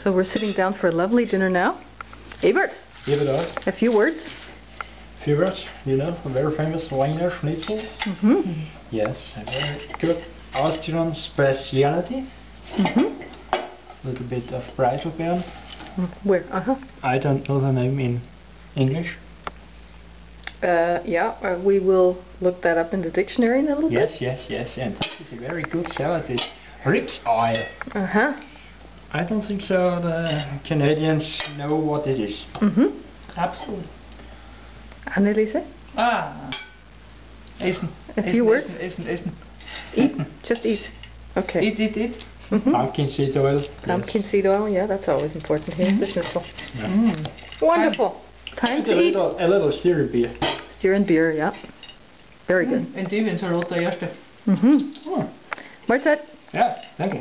So we're sitting down for a lovely dinner now. Ebert, a few words? Few words, you know, a very famous Wiener Schnitzel. Mm-hmm. Yes, a very good Austrian speciality. Mm-hmm. A little bit of Preiselbeeren. Where? I don't know the name in English. We will look that up in the dictionary in a little bit. Yes, and this is a very good salad with ribs oil. I don't think so the Canadians know what it is. Mm-hmm. Absolutely. Anneliese? Isen. A few words? Isen. Eat? Just eat. Okay. Eat. Mm-hmm. Pumpkin seed oil. Pumpkin seed oil, yeah, that's always important here. The schnitzel. Yeah. Wonderful. Time to eat. A little stirring beer. Stirring beer, yeah. Very good. En die wint er altijd de eerste. Mm-hmm. Mahlzeit. Ja, dank je.